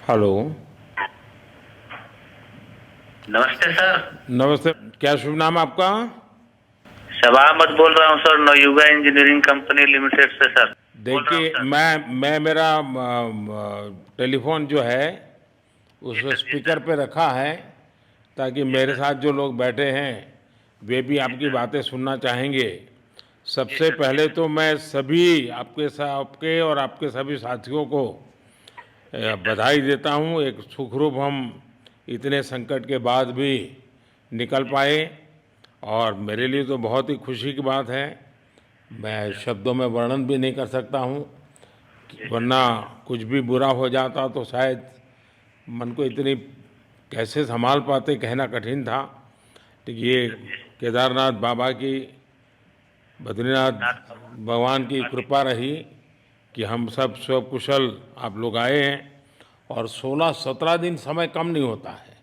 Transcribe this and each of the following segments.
Hello. नमस्ते sir. नमस्ते। क्या शुभ नाम आपका? शबा अहमद बोल रहा हूँ sir, Navayuga engineering company limited से सर बोल रहा हूँ देखिए, सर। मैं मेरा टेलीफोन जो है जी उसको सर, जी स्पीकर सर। पे रखा है ताकि जी मेरे सर, साथ जो लोग बैठे हैं वे भी जी आपकी सर। बातें सुनना चाहेंगे। जी सबसे सर, जी पहले सर। तो मैं सभी आपके और आपके सभी साथियों को जी सर। बधाई देता हूँ। एक सुखरूप हम इतने संकट के बाद भी निकल जी पाए सर। और जी मेरे लिए तो बहुत ही खुशी की बात है। जी मैं सर। शब्दों में वर्णन भी नहीं कर सकता हूँ, जी सर। वरना कुछ भी बुरा हो जाता तो शायद मन को इतनी कैसे संभाल पाते कहना कठिन था। तो जी ये सर। जी सर। केदारनाथ बाबा की, बद्रीनाथ नाथ भगवान की कृपा की। कृपा रही कि हम सब कुशल आप लोग आए हैं। और 16-17 दिन समय कम नहीं होता है।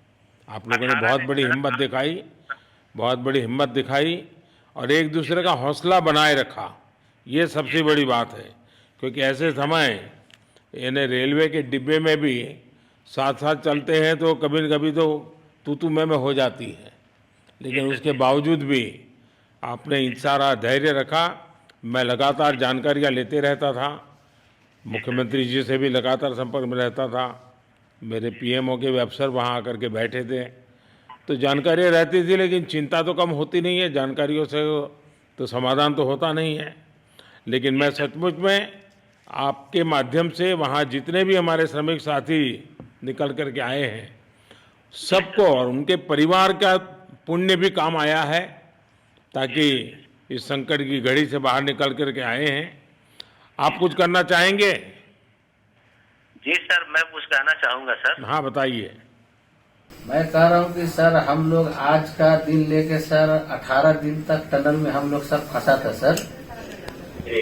आप लोगों ने 18 बहुत दिन बड़ी सर। हिम्मत दिखाई, बहुत बड़ी हिम्मत दिखाई और एक जी दूसरे का सर। हौसला बनाए रखा। ये जी सबसे सर। बड़ी बात है, क्योंकि जी ऐसे सर। समय यानी रेलवे के डिब्बे में भी साथ साथ जी चलते हैं तो कभी न कभी तो तू मैं हो जाती है, जी लेकिन सर। उसके जी सर। बावजूद भी आपने जी सर। सारा धैर्य रखा। मैं लगातार जी सर। जानकारियाँ लेते रहता था, जी सर। जी मुख्यमंत्री सर। जी से भी लगातार संपर्क में रहता था। मेरे जी सर। पीएमओ के भी अफसर वहाँ आकर के बैठे थे, तो जी सर। जानकारियाँ रहती थी, लेकिन चिंता तो कम होती नहीं है। जानकारियों से तो समाधान तो होता नहीं है। लेकिन जी मैं सर। सचमुच में आपके माध्यम से वहाँ जितने भी हमारे श्रमिक साथी निकल कर के आए हैं, जी सबको सर। और उनके परिवार का पुण्य भी काम आया है, जी ताकि सर। जी सर। इस संकट की घड़ी से बाहर निकल कर के आए हैं। जी आप कुछ सर। करना चाहेंगे? जी सर, मैं कुछ कहना चाहूँगा सर। हाँ, बताइए। मैं कह रहा हूँ कि सर हम लोग आज का दिन लेके सर 18 दिन तक टनल में हम लोग सब फंसा था सर। जी।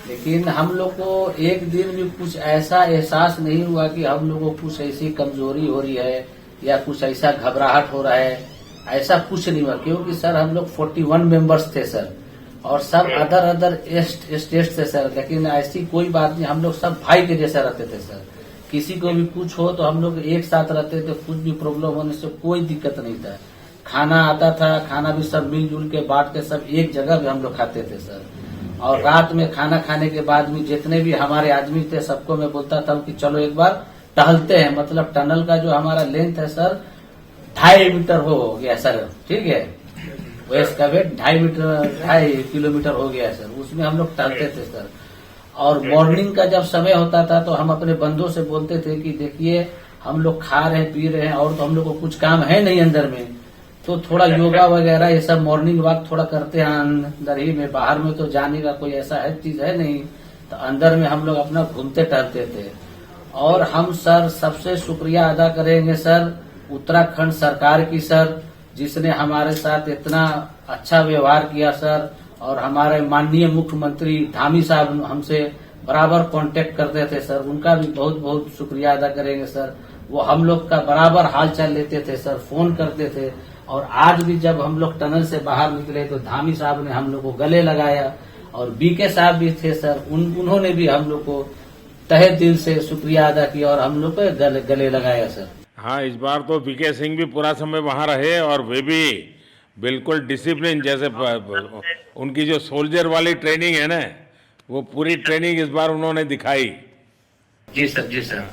लेकिन हम लोग को एक दिन भी कुछ ऐसा एहसास नहीं हुआ कि हम लोग को कुछ ऐसी कमजोरी हो रही है या कुछ ऐसा घबराहट हो रहा है। ऐसा कुछ नहीं हुआ, क्योंकि सर हम लोग 41 मेंबर्स थे सर, और सब अदर अदर स्टेट से सर। लेकिन ऐसी कोई बात नहीं, हम लोग सब भाई के जैसा रहते थे सर। किसी को भी कुछ हो तो हम लोग एक साथ रहते थे, कुछ भी प्रॉब्लम होने से कोई दिक्कत नहीं था। खाना आता था, खाना भी सब मिलजुल के बांट के सब एक जगह भी हम लोग खाते थे सर। और रात में खाना खाने के बाद भी जितने भी हमारे आदमी थे सबको मैं बोलता था कि चलो एक बार टहलते हैं। मतलब टनल का जो हमारा लेंथ है सर 2.5 मीटर हो गया सर, ठीक है। वेस्ट का वेट 2.5 किलोमीटर हो गया सर। उसमें हम लोग टहलते थे सर। और मॉर्निंग का जब समय होता था तो हम अपने बंदों से बोलते थे कि देखिए हम लोग खा रहे हैं पी रहे हैं और तो हम लोग को कुछ काम है नहीं अंदर में, तो थोड़ा योगा वगैरह ये सब मॉर्निंग वॉक थोड़ा करते हैं अंदर ही में। बाहर में तो जाने का कोई ऐसा है चीज है नहीं, तो अंदर में हम लोग अपना घूमते टहलते थे। और हम सर सबसे शुक्रिया अदा करेंगे सर उत्तराखंड सरकार की सर, जिसने हमारे साथ इतना अच्छा व्यवहार किया सर। और हमारे माननीय मुख्यमंत्री धामी साहब हमसे बराबर कांटेक्ट करते थे सर, उनका भी बहुत बहुत शुक्रिया अदा करेंगे सर। वो हम लोग का बराबर हाल चाल लेते थे सर, फोन करते थे। और आज भी जब हम लोग टनल से बाहर निकले तो धामी साहब ने हम लोग को गले लगाया, और बीके साहब भी थे सर, उन्होंने भी हम लोग को तहे दिल से शुक्रिया अदा किया और हम लोग को गले लगाया सर। हाँ, इस बार तो वीके सिंह भी पूरा समय वहाँ रहे और वे भी बिल्कुल डिसिप्लिन, जैसे उनकी जो सोल्जर वाली ट्रेनिंग है ना, वो पूरी ट्रेनिंग इस बार उन्होंने दिखाई। जी सर। जी सर।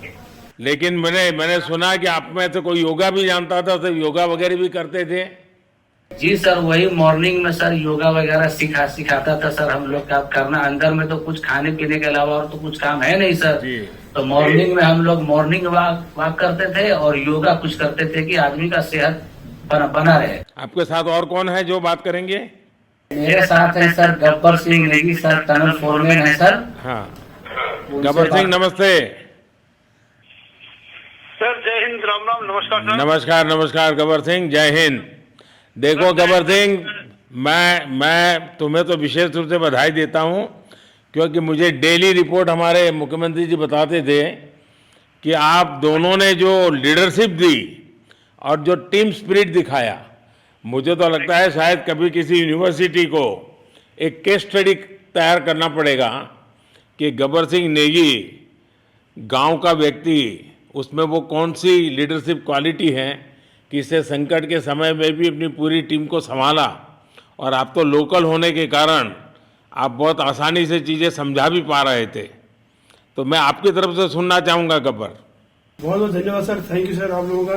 लेकिन मैंने सुना कि आप में से कोई योगा भी जानता था, तो योगा वगैरह भी करते थे। जी सर, वही मॉर्निंग में सर योगा वगैरह सिखाता था सर। हम लोग का करना अंदर में तो कुछ खाने पीने के अलावा और तो कुछ काम है नहीं सर। जी। तो मॉर्निंग में हम लोग मॉर्निंग वॉक करते थे और योगा कुछ करते थे कि आदमी का सेहत बना रहे। आपके साथ और कौन है जो बात करेंगे? मेरे साथ है sir Gabbar Singh Negi sir, tunnel foreman है सर। हाँ, उनसे गब्बर सिंह बात। नमस्ते। सर जय हिंद, राम राम, नमस्कार सर। नमस्कार नमस्कार गब्बर सिंह, जय हिंद। देखो सर जय गब्बर हिंद सिंह, सर। मैं तुम्हें तो विशेष रूप से बधाई देता हूँ, क्योंकि मुझे डेली रिपोर्ट हमारे मुख्यमंत्री जी बताते थे कि आप दोनों ने जो लीडरशिप दी और जो टीम स्पिरिट दिखाया, मुझे तो लगता है शायद कभी किसी यूनिवर्सिटी को एक केस स्टडी तैयार करना पड़ेगा कि गब्बर सिंह नेगी गांव का व्यक्ति उसमें वो कौन सी लीडरशिप क्वालिटी है कि इससे संकट के समय में भी अपनी पूरी टीम को संभाला, और आप तो लोकल होने के कारण आप बहुत आसानी से चीज़ें समझा भी पा रहे थे। तो मैं आपकी तरफ से सुनना चाहूँगा गब्बर। बहुत बहुत धन्यवाद सर, थैंक यू सर आप लोगों का।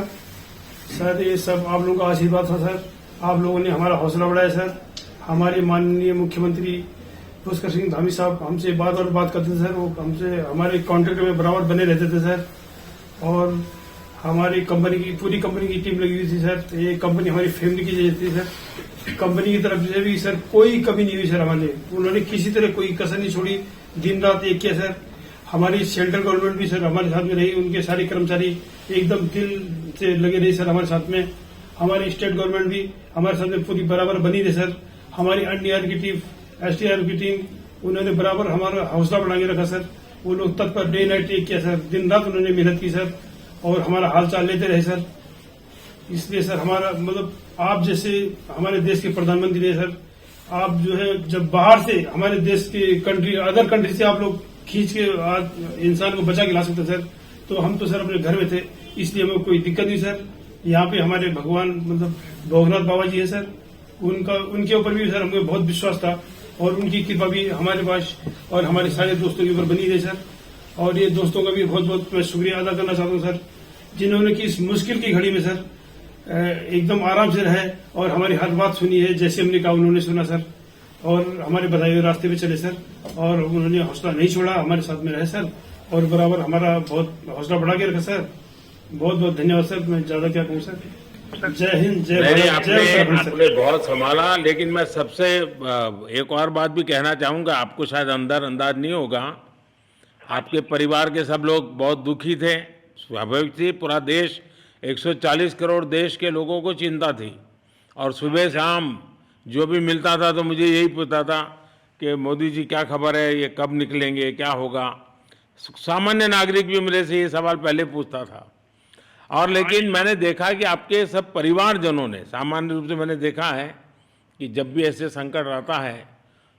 सर ये सब आप लोगों का आशीर्वाद था सर, आप लोगों ने हमारा हौसला बढ़ाया सर। हमारे माननीय मुख्यमंत्री पुष्कर सिंह धामी साहब हमसे बात करते थे सर, वो हमसे हमारे कॉन्ट्रैक्ट में बराबर बने रहते थे सर। और हमारी कंपनी की पूरी कंपनी की टीम लगी हुई थी सर, ये कंपनी हमारी फैमिली की जैसी थी सर। कंपनी की तरफ से भी सर कोई कमी नहीं हुई सर हमारे, उन्होंने किसी तरह कोई कसर नहीं छोड़ी, दिन रात एक किया सर। हमारी सेंट्रल गवर्नमेंट भी सर हमारे साथ में रही, उनके सारे कर्मचारी एकदम दिल से लगे रहे सर हमारे साथ में। हमारी स्टेट गवर्नमेंट भी हमारे साथ में पूरी बराबर बनी रही सर। हमारी एनडीआर की टीम, एसडीआर की टीम, उन्होंने बराबर हमारा हौसला बढ़ा के रखा सर। वो लोग तत्पर डे नाइट एक किया सर, दिन रात उन्होंने मेहनत की सर और हमारा हालचाल लेते रहे सर। इसलिए सर हमारा मतलब आप जैसे हमारे देश के प्रधानमंत्री है सर, आप जो है जब बाहर से हमारे देश के कंट्री अदर कंट्री से आप लोग खींच के इंसान को बचा के ला सकते सर, तो हम तो सर अपने घर में थे, इसलिए हमें कोई दिक्कत नहीं सर। यहाँ पे हमारे भगवान मतलब भोगनाथ बाबा जी है सर, उनके ऊपर भी सर हमें बहुत विश्वास था और उनकी कृपा भी हमारे पास और हमारे सारे दोस्तों के ऊपर बनी रही सर। और ये दोस्तों का भी बहुत बहुत मैं शुक्रिया अदा करना चाहता हूँ सर, जिन्होंने कि इस मुश्किल की घड़ी में सर एकदम आराम से रहे और हमारी हर बात सुनी है, जैसे हमने कहा उन्होंने सुना सर और हमारे बताए हुए रास्ते पे चले सर। और उन्होंने हौसला नहीं छोड़ा, हमारे साथ में रहे सर और बराबर हमारा बहुत हौसला बढ़ा के रखा सर। बहुत बहुत धन्यवाद सर, मैं ज्यादा क्या कहूँ सर। जय हिंद, जय भारत, जय उत्तराखंड सर। आपने बहुत संभाला, लेकिन मैं सबसे एक और बात भी कहना चाहूँगा, आपको शायद अंदाज नहीं होगा, आपके परिवार के सब लोग बहुत दुखी थे, स्वाभाविक थी। पूरा देश 140 करोड़ देश के लोगों को चिंता थी और सुबह शाम जो भी मिलता था तो मुझे यही पूछता था कि मोदी जी क्या खबर है, ये कब निकलेंगे, क्या होगा। सामान्य नागरिक भी मेरे से ये सवाल पहले पूछता था। और लेकिन मैंने देखा कि आपके सब परिवारजनों ने, सामान्य रूप से मैंने देखा है कि जब भी ऐसे संकट आता है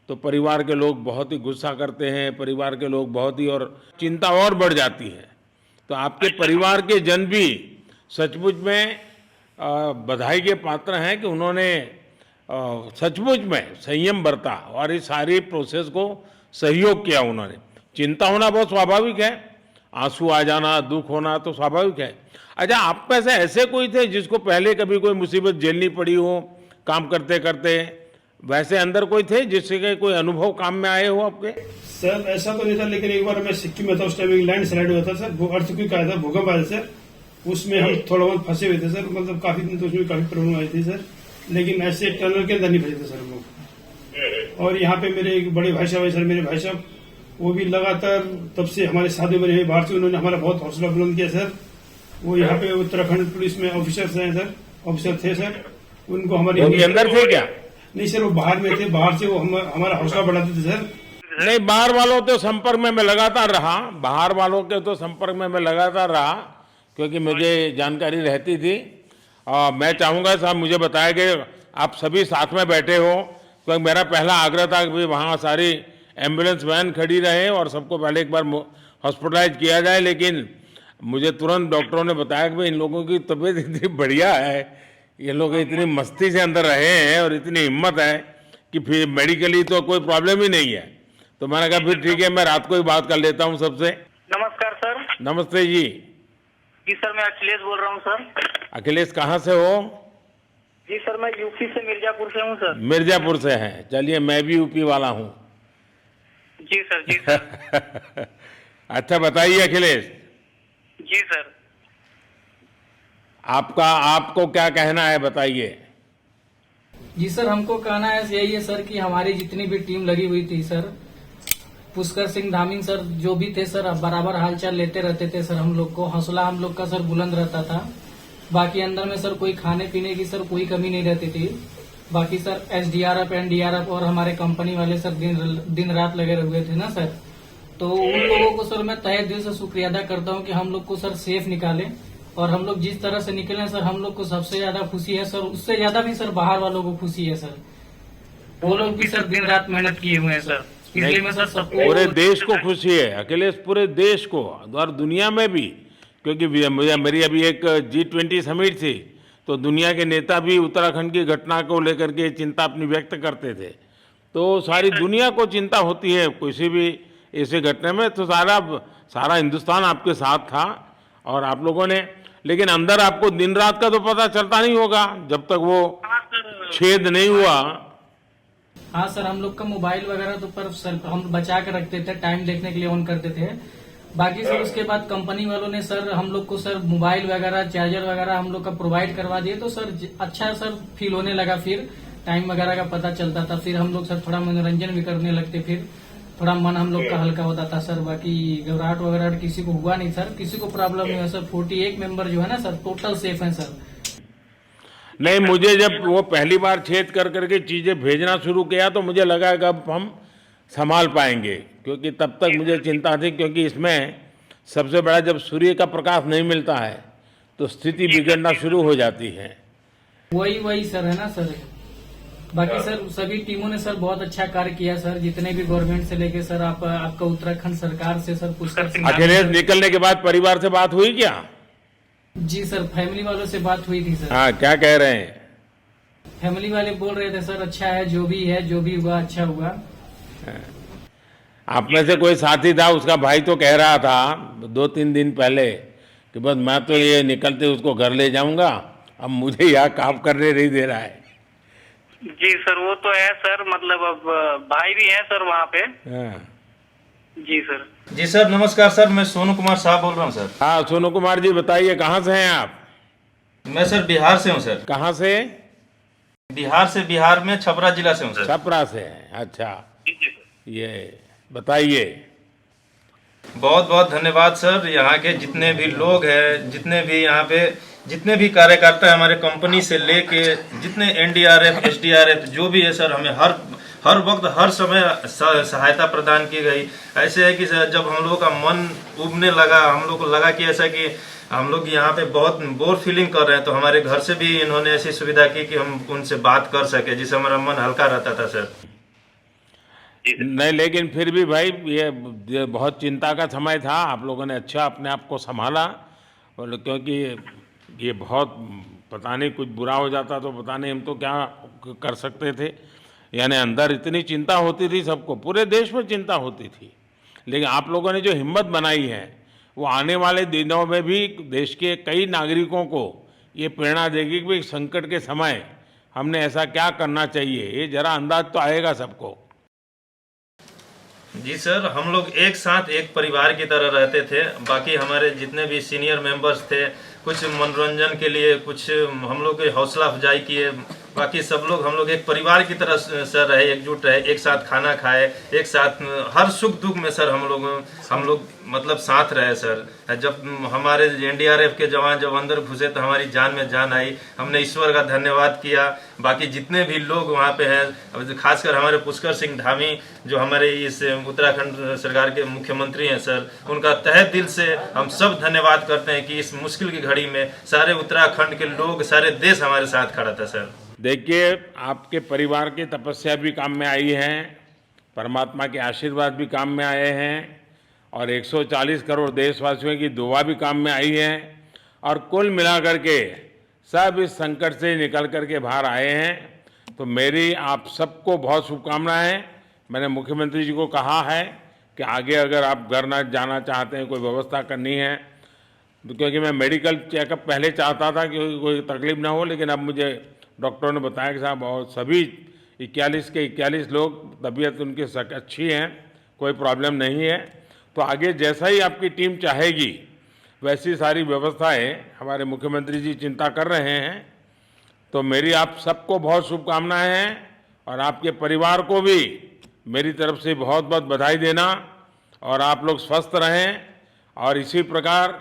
तो परिवार के लोग बहुत ही गुस्सा करते हैं, परिवार के लोग बहुत ही और चिंता और बढ़ जाती है। तो आपके परिवार के जन भी सचमुच में बधाई के पात्र हैं कि उन्होंने सचमुच में संयम बरता और इस सारी प्रोसेस को सहयोग किया उन्होंने। चिंता होना बहुत स्वाभाविक है, आंसू आ जाना, दुख होना तो स्वाभाविक है। अच्छा, आप में से ऐसे कोई थे जिसको पहले कभी कोई मुसीबत झेलनी पड़ी हो काम करते करते? वैसे अंदर कोई थे जिसके कोई अनुभव काम में आए हो आपके? सर ऐसा तो नहीं था, लेकिन एक बार मैं सिक्किम में था, उस टाइम एक लैंड स्लाइड हुआ था सर, अर्थक्वेक आया था, भूकंप आया था सर, उसमें हम थोड़ा बहुत फंसे हुए थे सर, मतलब काफी दिन तो उसमें काफी प्रॉब्लम आई थी सर, लेकिन ऐसे टनल के अंदर नहीं फंसे थे सर हम लोग। और यहाँ पे मेरे एक बड़े भाई साहब है सर, मेरे भाई साहब वो भी लगातार तब से हमारे साथ में रहे बाहर से, उन्होंने हमारा बहुत हौसला बुलंद किया सर। वो यहाँ पे उत्तराखंड पुलिस में ऑफिसर्स हैं सर, ऑफिसर थे सर, उनको हमारे अंदर थे क्या? नहीं सर, वो बाहर में थे, बाहर से वो हमारा हौसला बढ़ाते थे सर। नहीं, बाहर वालों तो संपर्क में मैं लगातार रहा, बाहर वालों के तो संपर्क में मैं लगातार रहा क्योंकि मुझे जानकारी रहती थी। और मैं चाहूँगा साहब मुझे बताया कि आप सभी साथ में बैठे हो, क्योंकि मेरा पहला आग्रह था कि वहाँ सारी एम्बुलेंस वैन खड़ी रहे और सबको पहले एक बार हॉस्पिटलाइज किया जाए। लेकिन मुझे तुरंत डॉक्टरों ने बताया कि भाई इन लोगों की तबीयत इतनी बढ़िया है, ये लोग इतनी मस्ती से अंदर रहे हैं और इतनी हिम्मत है कि फिर मेडिकली तो कोई प्रॉब्लम ही नहीं है। तो मैंने कहा फिर ठीक है, मैं रात को ही बात कर लेता हूँ सबसे। नमस्कार सर। नमस्ते जी। जी सर, मैं अखिलेश बोल रहा हूँ सर। अखिलेश कहाँ से हो? जी सर, मैं यूपी से मिर्जापुर से हूँ सर। मिर्जापुर से हैं, चलिए मैं भी यूपी वाला हूँ। जी सर, जी सर। अच्छा बताइए अखिलेश, जी सर। आपको क्या कहना है, बताइए। जी सर, हमको कहना है यही है सर कि हमारी जितनी भी टीम लगी हुई थी सर, पुष्कर सिंह धामी सर जो भी थे सर, बराबर हालचाल लेते रहते थे सर। हम लोग को हौसला हम लोग का सर बुलंद रहता था। बाकी अंदर में सर कोई खाने पीने की सर कोई कमी नहीं रहती थी। बाकी सर एसडीआरएफ, एनडीआरएफ और हमारे कंपनी वाले सर दिन रात लगे हुए थे ना सर। तो उन लोगों को सर मैं तहे दिल से शुक्रिया अदा करता हूँ कि हम लोग को सर सेफ निकाले। और हम लोग जिस तरह से निकले सर, हम लोग को सबसे ज्यादा खुशी है सर, उससे ज्यादा भी सर बाहर वालों को खुशी है सर। वो लोग भी सर दिन रात मेहनत किए हुए हैं सर, इसलिए मैं सर सबको, पूरे देश को खुशी है अखिलेश, पूरे देश को और दुनिया में भी क्योंकि मेरी अभी एक G20 समिट थी, तो दुनिया के नेता भी उत्तराखंड की घटना को लेकर के चिंता अपनी व्यक्त करते थे। तो सारी दुनिया को चिंता होती है किसी भी ऐसे घटना में, तो सारा हिंदुस्तान आपके साथ था और आप लोगों ने, लेकिन अंदर आपको दिन रात का तो पता चलता नहीं होगा जब तक वो छेद नहीं हुआ। हाँ सर, हम लोग का मोबाइल वगैरह तो पर सर हम बचा के रखते थे, टाइम देखने के लिए ऑन करते थे। बाकी सर उसके बाद कंपनी वालों ने सर हम लोग को सर मोबाइल वगैरह, चार्जर वगैरह हम लोग का प्रोवाइड करवा दिए, तो सर अच्छा सर फील होने लगा। फिर टाइम वगैरह का पता चलता था, फिर हम लोग सर थोड़ा मनोरंजन भी करने लगते, फिर थोड़ा मन हम लोग का हल्का होता था सर। बाकी घबराहट वगैरह किसी को हुआ नहीं सर, किसी को प्रॉब्लम नहीं है सर। 48 मेंबर जो है ना सर, टोटल सेफ हैं सर। नहीं, मुझे जब वो पहली बार छेद कर करके चीज़ें भेजना शुरू किया तो मुझे लगा कि अब हम संभाल पाएंगे, क्योंकि तब तक मुझे चिंता थी, क्योंकि इसमें सबसे बड़ा जब सूर्य का प्रकाश नहीं मिलता है तो स्थिति बिगड़ना शुरू हो जाती है। वही सर है ना सर। बाकी सर सभी टीमों ने सर बहुत अच्छा कार्य किया सर, जितने भी गवर्नमेंट से लेके सर आपका उत्तराखंड सरकार से सर पुष्कर। अखिलेश निकलने के बाद परिवार से बात हुई क्या? जी सर, फैमिली वालों से बात हुई थी सर। हाँ, क्या कह रहे हैं? फैमिली वाले बोल रहे थे सर अच्छा है, जो भी हुआ अच्छा हुआ। आप में से कोई साथी था, उसका भाई तो कह रहा था 2-3 दिन पहले कि बस मैं तो ये निकलते उसको घर ले जाऊंगा, अब मुझे यहाँ काम करने नहीं दे रहा है। जी सर, वो तो है सर, मतलब अब भाई भी है सर वहाँ पे। हाँ। जी सर। जी सर, नमस्कार सर, मैं सोनू कुमार साहब बोल रहा हूँ सर। हाँ, सोनू कुमार जी बताइए, कहाँ से हैं आप? मैं सर बिहार से हूँ सर। कहाँ से? बिहार में छपरा जिला से हूँ सर। छपरा से हैं, अच्छा। ये बताइए। बहुत बहुत धन्यवाद सर। यहाँ के जितने भी लोग हैं, जितने भी कार्यकर्ता हैं, हमारे कंपनी से लेके जितने NDRF, SDRF जो भी है सर, हमें हर वक्त हर समय सहायता प्रदान की गई। ऐसे है कि सर जब हम लोगों का मन उबने लगा, हम लोग को लगा कि ऐसा कि हम लोग यहाँ पे बहुत बोर फीलिंग कर रहे हैं, तो हमारे घर से भी इन्होंने ऐसी सुविधा की कि हम उनसे बात कर सके, जिससे हमारा मन हल्का रहता था सर। नहीं, लेकिन फिर भी भाई ये बहुत चिंता का समय था, आप लोगों ने अच्छा अपने आप को संभाला, और क्योंकि ये बहुत पता नहीं कुछ बुरा हो जाता तो पता नहीं हम तो क्या कर सकते थे। यानी अंदर इतनी चिंता होती थी, सबको, पूरे देश में चिंता होती थी, लेकिन आप लोगों ने जो हिम्मत बनाई है वो आने वाले दिनों में भी देश के कई नागरिकों को ये प्रेरणा देगी कि संकट के समय हमने ऐसा क्या करना चाहिए। ये जरा अंदाज तो आएगा सबको। जी सर, हम लोग एक साथ एक परिवार की तरह रहते थे। बाकी हमारे जितने भी सीनियर मेंबर्स थे, कुछ मनोरंजन के लिए, कुछ हम लोग की हौसला अफजाई किए। बाकी सब लोग हम लोग एक परिवार की तरह सर रहे, एकजुट रहे, एक साथ खाना खाए, एक साथ हर सुख दुख में सर हम लोग मतलब साथ रहे सर। जब हमारे NDRF के जवान जब अंदर घुसे तो हमारी जान में जान आई, हमने ईश्वर का धन्यवाद किया। बाकी जितने भी लोग वहाँ पे हैं, खासकर हमारे पुष्कर सिंह धामी जो हमारे इस उत्तराखंड सरकार के मुख्यमंत्री हैं सर, उनका तहे दिल से हम सब धन्यवाद करते हैं कि इस मुश्किल की घड़ी में सारे उत्तराखंड के लोग, सारे देश हमारे साथ खड़ा था सर। देखिए, आपके परिवार की तपस्या भी काम में आई है, परमात्मा के आशीर्वाद भी काम में आए हैं, और 140 करोड़ देशवासियों की दुआ भी काम में आई है, और कुल मिलाकर के सब इस संकट से निकल कर के बाहर आए हैं। तो मेरी आप सबको बहुत शुभकामनाएं। मैंने मुख्यमंत्री जी को कहा है कि आगे अगर आप घर न जाना चाहते हैं, कोई व्यवस्था करनी है, तो क्योंकि मैं मेडिकल चेकअप पहले चाहता था कि कोई तकलीफ ना हो, लेकिन अब मुझे डॉक्टरों ने बताया कि साहब और सभी 41 के 41 लोग तबीयत उनकी अच्छी है, कोई प्रॉब्लम नहीं है। तो आगे जैसा ही आपकी टीम चाहेगी वैसी सारी व्यवस्थाएं हमारे मुख्यमंत्री जी चिंता कर रहे हैं। तो मेरी आप सबको बहुत शुभकामनाएं हैं, और आपके परिवार को भी मेरी तरफ से बहुत बहुत बधाई देना, और आप लोग स्वस्थ रहें, और इसी प्रकार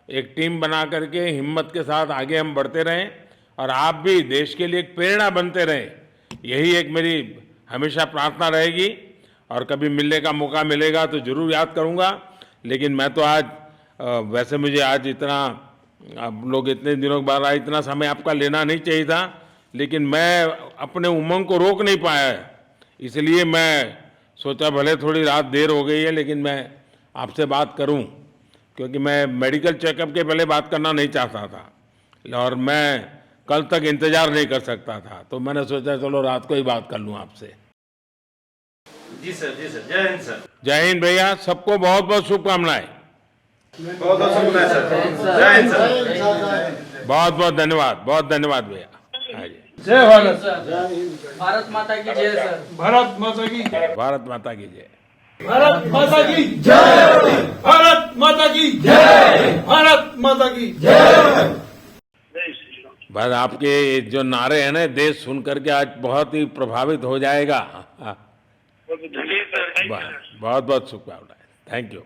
एक टीम बना करके हिम्मत के साथ आगे हम बढ़ते रहें, और आप भी देश के लिए एक प्रेरणा बनते रहें। यही एक मेरी हमेशा प्रार्थना रहेगी, और कभी मिलने का मौका मिलेगा तो ज़रूर याद करूंगा। लेकिन मैं तो आज वैसे मुझे आज इतना, आप लोग इतने दिनों के बाद आए, इतना समय आपका लेना नहीं चाहिए था, लेकिन मैं अपने उमंग को रोक नहीं पाया, इसलिए मैं सोचा भले थोड़ी रात देर हो गई है लेकिन मैं आपसे बात करूं। क्योंकि मैं मेडिकल चेकअप के पहले बात करना नहीं चाहता था और मैं कल तक इंतजार नहीं कर सकता था, तो मैंने सोचा चलो रात को ही बात कर लूं आपसे। जी सर, जी सर, जय हिंद सर। जय हिंद भैया, सबको बहुत बहुत शुभकामनाएं। बहुत बहुत शुभकामनाएं सर। जय हिंद सर। बहुत बहुत धन्यवाद, बहुत धन्यवाद भैया। हाँ जी, जय भारत। भारत माता की जय सर। भारत माता की भारत माता की जय। भारत माता की जय। भारत माता की जय। भारत माता की जय। बस आपके जो नारे हैं ना, देश सुन करके आज बहुत ही प्रभावित हो जाएगा। जी सर, बहुत बहुत शुभकामनाएं। Thank you.